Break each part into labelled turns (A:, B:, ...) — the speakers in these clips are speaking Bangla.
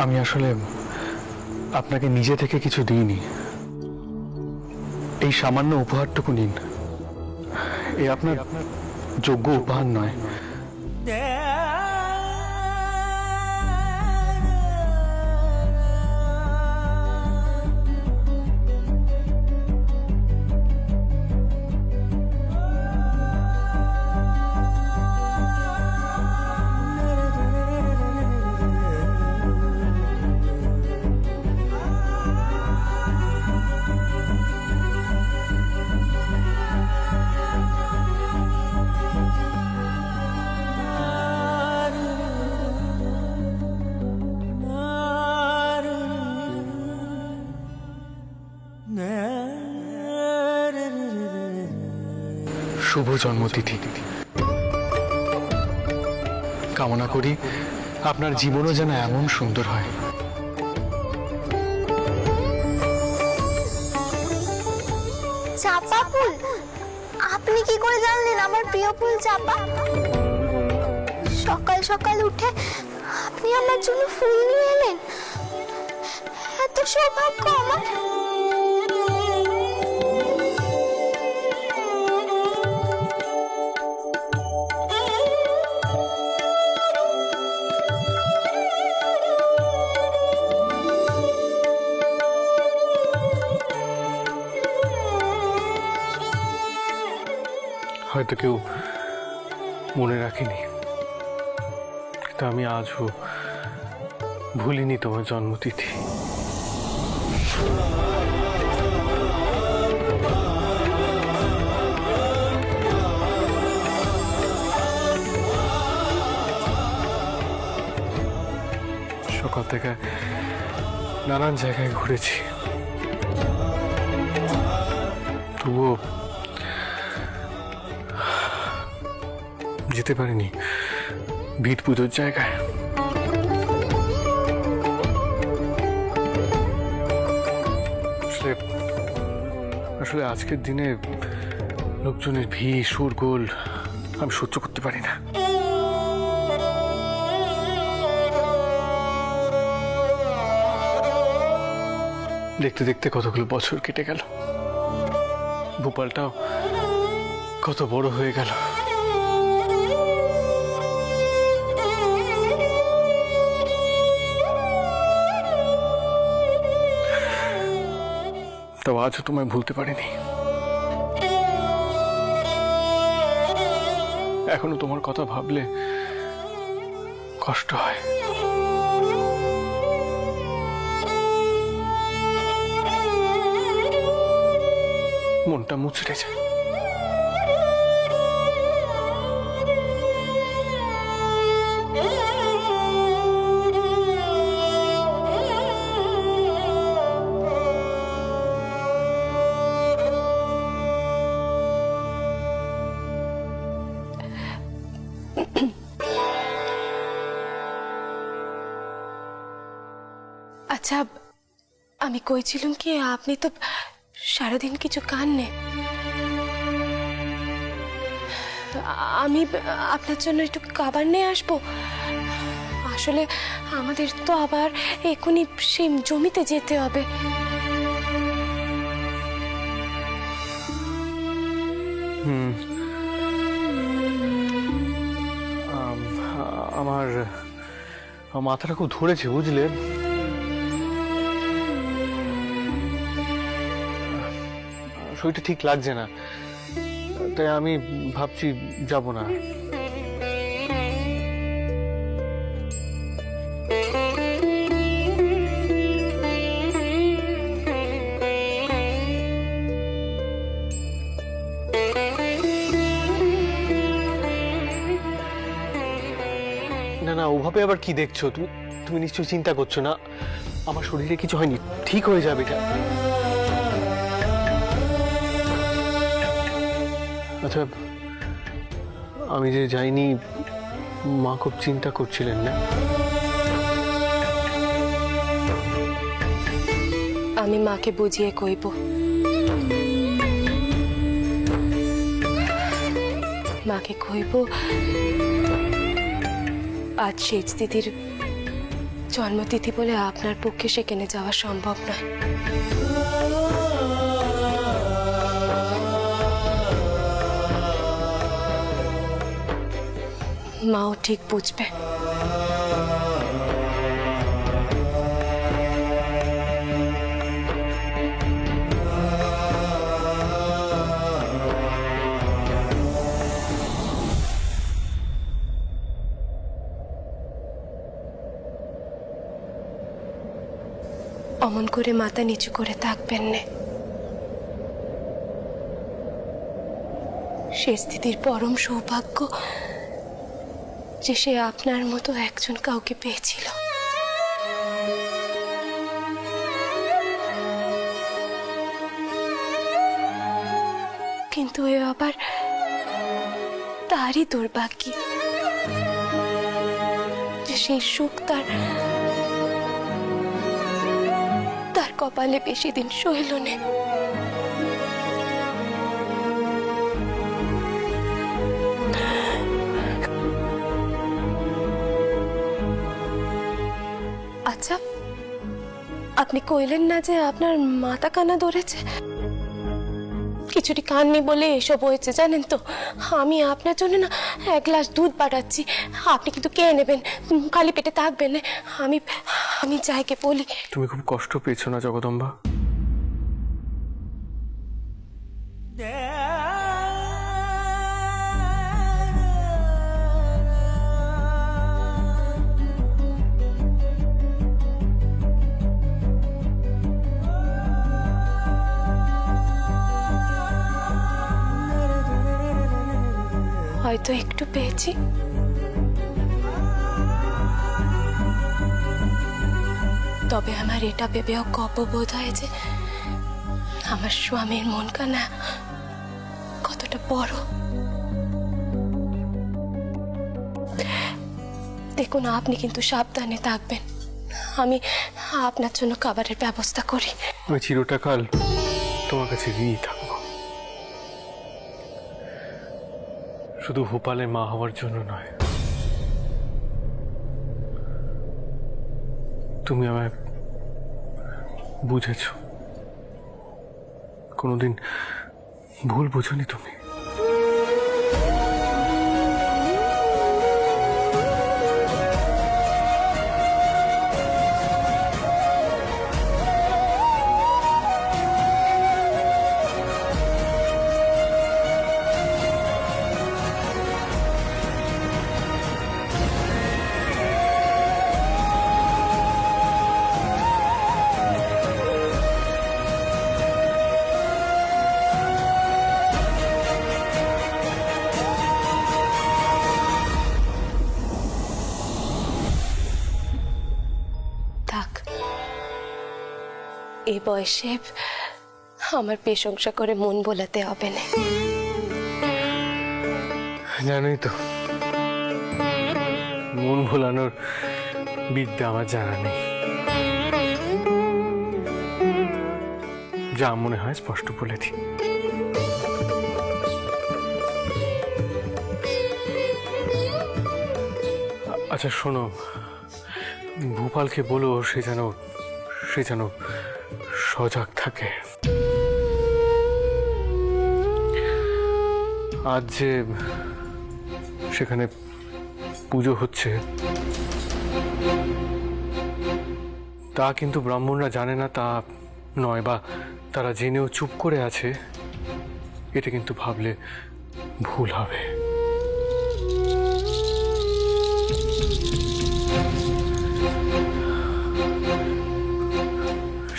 A: আমি আসলে আপনাকে নিজে থেকে কিছু দিইনি। এই সামান্য উপহারটুকু নিন। এ আপনার যোগ্য উপহার নয়। শুভ জন্মতিথি। কামনা করি আপনার জীবনও যেন এমন সুন্দর হয়।
B: চাপা ফুল? আপনি কি করে জানলেন আমার প্রিয় ফুল চাপা? সকাল সকাল উঠে আপনি আমার জন্য ফুল নিয়ে এলেন, এত সৌভাগ্য আমার।
A: হয়তো কেউ মনে রাখেনি, কিন্তু আমি আজও ভুলিনি তোমার জন্মতিথি। সকাল থেকে নানান জায়গায় ঘুরেছি, তবুও যেতে পারিনি ভিট পুজোর জায়গায়। আসলে আজকের দিনে লোকজনের ভিড় শোরগোল আমি সহ্য করতে পারি না। দেখতে দেখতে কতগুলো বছর কেটে গেল, ভোপালটাও কত বড় হয়ে গেল। তবে আজও তোমায় ভুলতে পারিনি। এখনো তোমার কথা ভাবলে কষ্ট হয়। মনটা মুচড়ে যায়।
C: আচ্ছা, আমি কইছিলাম কি আপনি তো সারাদিন কিছু খাননি। আমি আপনার জন্য একটু খাবার নিয়ে আসবো। আসলে আমাদের তো আবার এখনই সেই জমিতে যেতে হবে।
A: আমার মাথাটা খুব ধরেছে, বুঝলে? শরীরটা ঠিক লাগছে না, তাই আমি ভাবছি যাব না। না না, ওভাবে আবার কি দেখছো? তুমি নিশ্চয়ই চিন্তা করছো না? আমার শরীরে কিছু হয়নি, ঠিক হয়ে যাবে এটা। আচ্ছা, আমি যে যাইনি, মা খুব চিন্তা করছিলেন না?
C: আমি মাকে বুঝিয়ে কইব। মাকে কইব আজ সেজ দিদির জন্মতিথি বলে আপনার পক্ষে সেখানে যাওয়া সম্ভব নয়। মাও ঠিক বুঝবে। অমন করে মাথা নিচু করে থাকবেন না। সে স্থিতির পরম সৌভাগ্য যে সে আপনার মতো একজন কাউকে পেয়েছিল। কিন্তু এ আবার তারই দুর্ভাগ্য যে সেই সুখ তার কপালে বেশি দিন সইল না। আচ্ছা, আপনি কইলেন না যে আপনার মাথা কানা ধরেছে? কিছুটি কাননি বলে এসব হয়েছে জানেন তো। আমি আপনার জন্য না 1 গ্লাস দুধ পাঠাচ্ছি, আপনি কিন্তু কে নেবেন, খালি পেটে থাকবেন না। আমি যাইকে বলি।
A: তুমি খুব কষ্ট পেয়েছো না জগদম্বা?
C: হয়তো একটু পেয়েছি, তবে আমার এটা ভেবেও গর্ববোধ হয় যে আমার স্বামীর মন কানা কতটা বড়। দেখুন, আপনি কিন্তু সাবধানে থাকবেন। আমি আপনার জন্য খাবারের ব্যবস্থা করি।
A: আমি চিরটাকাল তোমার কাছে ঋণী থাকবো, শুধু ভোপালে মা হওয়ার জন্য নয়। তুমি আমায় বুঝেছ, কোনোদিন ভুল বুঝোনি তুমি।
C: এই বয়সে আমার প্রশংসা করে মন বোলাতে হবে না।
A: জানোই তো, মন ভোলানোর বিদ্যা আমার জানা নেই। যা মনে হয় স্পষ্ট বলে দিই। আচ্ছা শোনো, ভূপালকে বলো সে যেন সজাগ থাকে। আজ যে সেখানে পুজো হচ্ছে তা কিন্তু ব্রাহ্মণরা জানে না তা নয়, বা তারা জেনেও চুপ করে আছে, এটা কিন্তু ভাবলে ভুল হবে।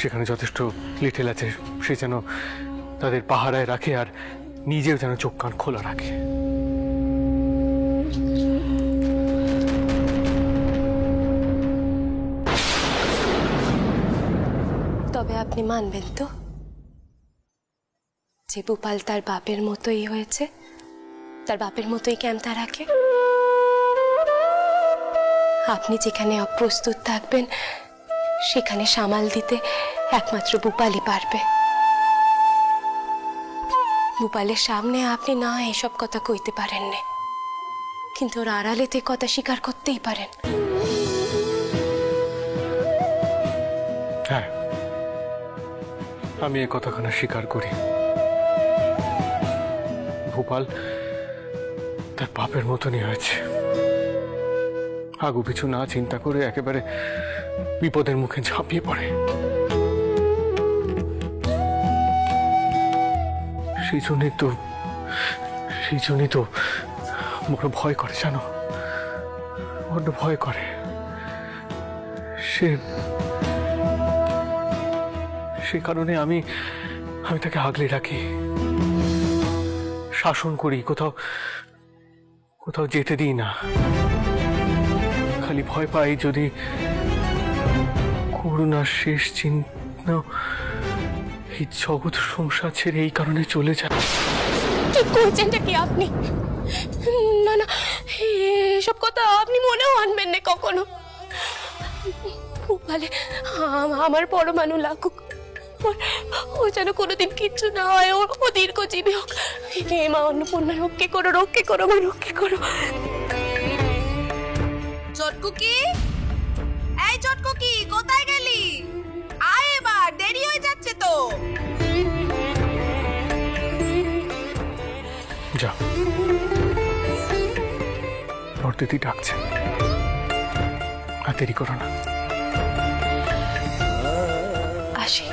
A: সেখানে যথেষ্ট লিটেল আছে, সে যেন তাদের পাহারায় রাখে আর নিজেও যেন চোখ কান খোলা রাখে।
C: তবে আপনি মানবেন তো যে ভূপাল তার বাপের মতোই হয়েছে, তার বাপের মতোই ক্যাম্পটা রাখে। আপনি যেখানে অপ্রস্তুত থাকবেন সেখানে সামাল দিতে একমাত্র ভূপালই পারবে। ভূপালের সামনে আপনি না এসব কথা কইতে পারেন না, কিন্তু ওর আড়ালেতে কথা স্বীকার করতেই পারেন।
A: হ্যাঁ, আমি এ কথাখানা স্বীকার করি। ভূপাল তার পাপের মতনই হয়েছে। আগু পিছু না চিন্তা করে একেবারে বিপদের মুখে ঝাঁপিয়ে পড়ে। সেই জন্যই তো বড় ভয় করে, জানো, বড্ড ভয় করে। সে কারণে আমি তাকে আগলে রাখি, শাসন করি, কোথাও যেতে দিই না। খালি ভয় পাই যদি করুণার শেষ চিহ্ন এই জগৎ সংসার ছেড়ে এই কারণে চলে যায়।
C: কি করছেনটা কি আপনি? না না, এসব কথা আপনি মনেও আনবেন না কখনো। ভূপালে আমার পরমাণু লাগুক, ও যেন কোনোদিন কিচ্ছু না হয়, ও দীর্ঘজীবী হোক। হে মা অন্নপূর্ণা, রক্ষে করো, রক্ষে করো মা, রক্ষে করো।
D: চটকুকি, এই চটকুকি, কোথায় গেলি? আয় এবার, দেরি হয়ে যাচ্ছে তো।
A: যা, বড়দিদি ডাকছেন, আর দেরি করো না।
C: আসি।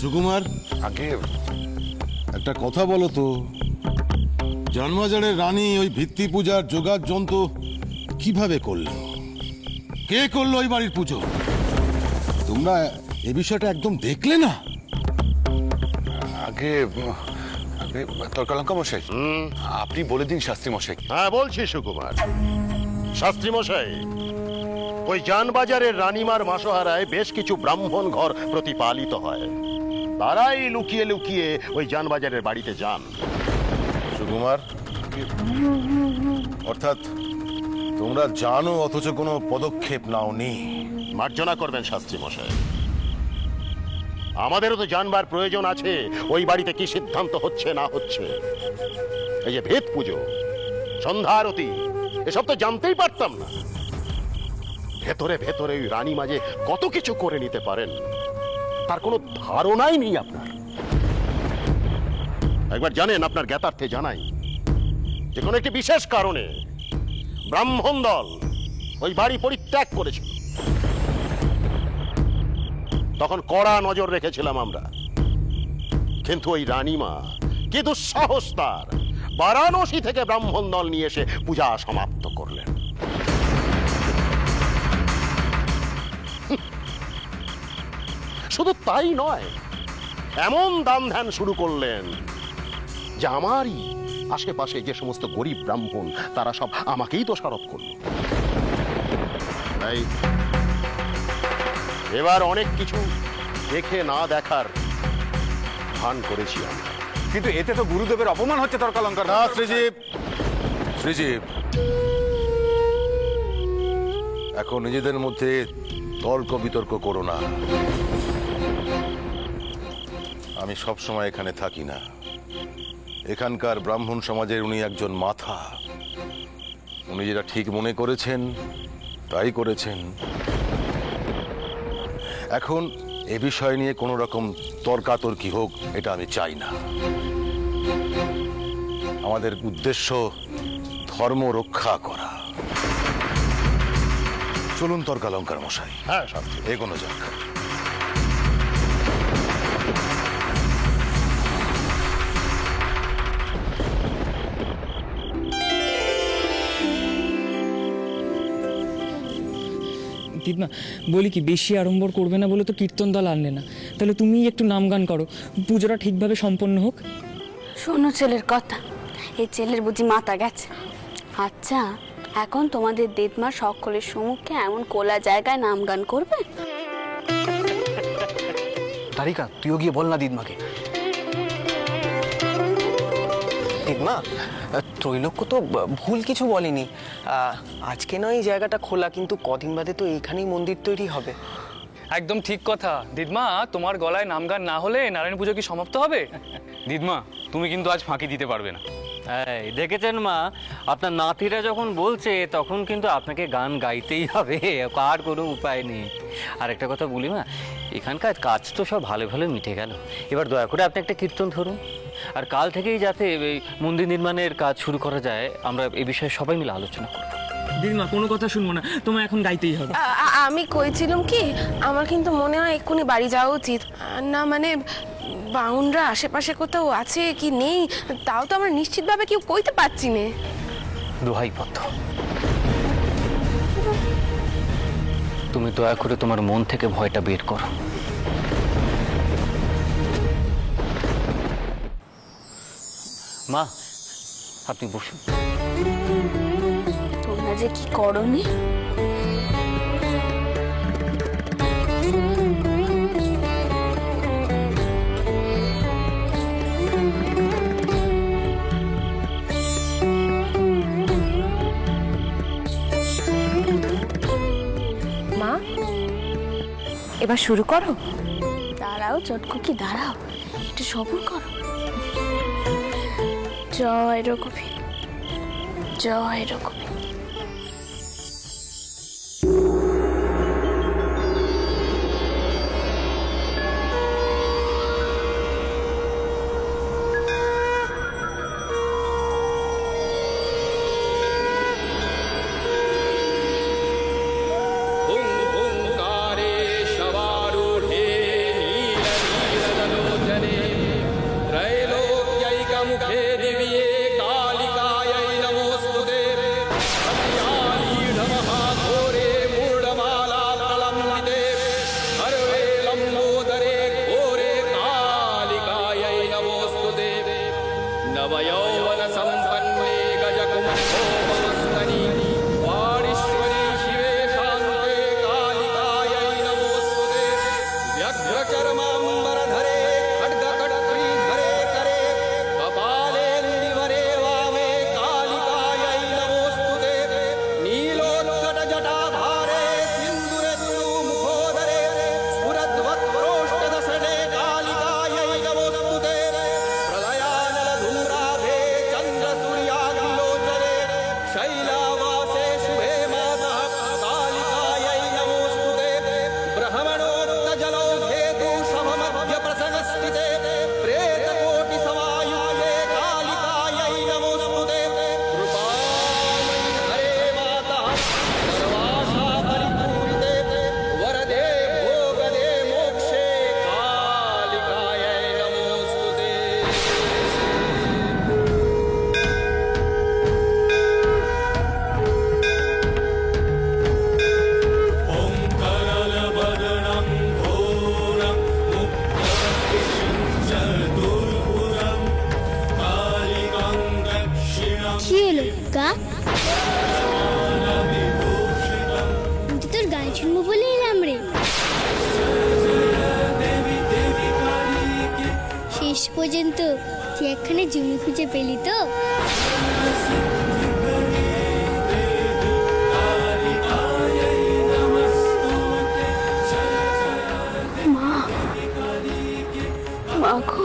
E: সুকুমার,
F: আগে
E: একটা কথা বলো তো, জন্মবাজারের রানী ওই ভিত্তি পূজার যোগার যন্ত্র কিভাবে করলো? কে করলো ওই বাড়ির পুজো? তোমরা এ বিষয়টা একদম দেখলে না?
F: আগে আগে তর্কালঙ্কা মশাই, আপনি বলে দিন শাস্ত্রী মশাই।
G: হ্যাঁ বলছি সুকুমার। শাস্ত্রী মশাই, ওই জানবাজারের রানীমার মাসোহারায় বেশ কিছু ব্রাহ্মণ ঘর প্রতিপালিত হয়। তারাই লুকিয়ে লুকিয়ে ওই জানবাজারের বাড়িতে যান।
E: সুকুমার, অর্থাৎ তোমরা জানো অথচ কোনো পদক্ষেপ নাওনি।
G: মার্জনা করবেন শাস্ত্রী মশাই। আমাদেরও তো জানবার প্রয়োজন আছে ওই বাড়িতে কি সিদ্ধান্ত হচ্ছে না হচ্ছে। এই যে ভেদ পুজো, সন্ধ্যা আরতি, এসব তো জানতেই পারতাম না। ভেতরে ভেতরে ওই রানী মাঝে কত কিছু করে নিতে পারেন তার কোনো ধারণাই নেই আপনার। একবার জানেন, আপনার জ্ঞাতার্থে জানাই, যে কোনো একটি বিশেষ কারণে ব্রাহ্মণ দল ওই বাড়ি পরিত্যাগ করেছিল। তখন কড়া নজর রেখেছিলাম আমরা, কিন্তু ওই রানীমা কি দুঃসাহস তার, বারাণসী থেকে ব্রাহ্মণ দল নিয়ে এসে পূজা সমাপ্ত করলেন। শুধু তাই নয়, এমন দান ধ্যান শুরু করলেন যে আমারই আশেপাশে যে সমস্ত গরিব ব্রাহ্মণ তারা সব আমাকেই দোষারোপ করলো। তাই এবার অনেক কিছু দেখে না দেখার ভান করেছি আমি।
F: কিন্তু এতে তো গুরুদেবের অপমান হচ্ছে তর্কালঙ্কার।
E: না শ্রীজীব, শ্রীজীব, এখন নিজেদের মধ্যে তর্ক বিতর্ক করো না। আমি সব সময় এখানে থাকি না। এখানকার ব্রাহ্মণ সমাজের উনি একজন মাথা। উনি যেটা ঠিক মনে করেছেন তাই করেছেন। এখন এ বিষয় নিয়ে কোনো রকম তর্কাতর্কি হোক, এটা আমি চাই না। আমাদের উদ্দেশ্য ধর্ম রক্ষা করা। চলুন তর্কালঙ্কার মশাই,
G: হ্যাঁ শাস্ত্রী,
E: এগোনো যাক।
H: দিদমা, বলি কি, বেশি আড়ম্বর করবে না বলে তো কীর্তন দল আনলে না, তাহলে তুমি একটু নাম গান করো, পুজোটা ঠিকভাবে সম্পন্ন হোক।
B: শোনো ছেলের কথা, এই ছেলের বুঝি মাথা গেছে। আচ্ছা, এখন তোমাদের দিদমা সকলের সম্মুখে এমন কোলা জায়গায় নাম গান করবে?
I: তারিকা, তুইও গিয়ে বল না দিদমাকে। দিদমা, ত্রৈলোক্য তো ভুল কিছু বলেনি। আজকে নয় এই জায়গাটা খোলা, কিন্তু কদিন বাদে তো এইখানেই মন্দির তৈরি হবে।
J: একদম ঠিক কথা দিদমা। তোমার গলায় নাম গান না হলে নারায়ণ পুজো কি সমাপ্ত হবে? দিদমা, তুমি কিন্তু আজ ফাঁকি দিতে পারবে না।
K: এই দেখেছেন মা, আপনার নাতিরা যখন বলছে তখন কিন্তু আপনাকে গান গাইতেই হবে, আর কোনো উপায় নেই। আর একটা কথা বলি মা, এখানকার কাজ তো সব ভালো ভালো মিটে গেল, এবার দয়া করে আপনি একটা কীর্তন ধরুন। আর কাল থেকেই যাতে এই মন্দির নির্মাণের কাজ শুরু করা যায়, আমরা এই বিষয়ে সবাই মিলে আলোচনা করব।
H: দিদমা, কোনো কথা শুনবো না, তোমার এখন গাইতেই হবে।
C: আমি কইছিলাম কি, আমার কিন্তু মনে হয় এক্ষুনি বাড়ি যাওয়া উচিত। না মানে বাউনরা আশেপাশে কোথাও আছে কি নেই তাও তো আমরা নিশ্চিতভাবে কেউ কইতে পারছি না।
K: দোহাই পথ, তুমি দয়া করে তোমার মন থেকে ভয়টা বের করো। মা, আপনি বসুন।
B: তোমরা যে কি করনি।
C: মা, এবার শুরু করো।
B: দাঁড়াও চটকুকি, দাঁড়াও, একটু সবুর করো। জয় রঘুবীর, জয় রঘুবীর।
L: গা। আমি তো তোর গান শুনবো বলে এলাম রে। শেষ পর্যন্ত তুই একখানে জমি খুঁজে পেলি তো?
B: মা গো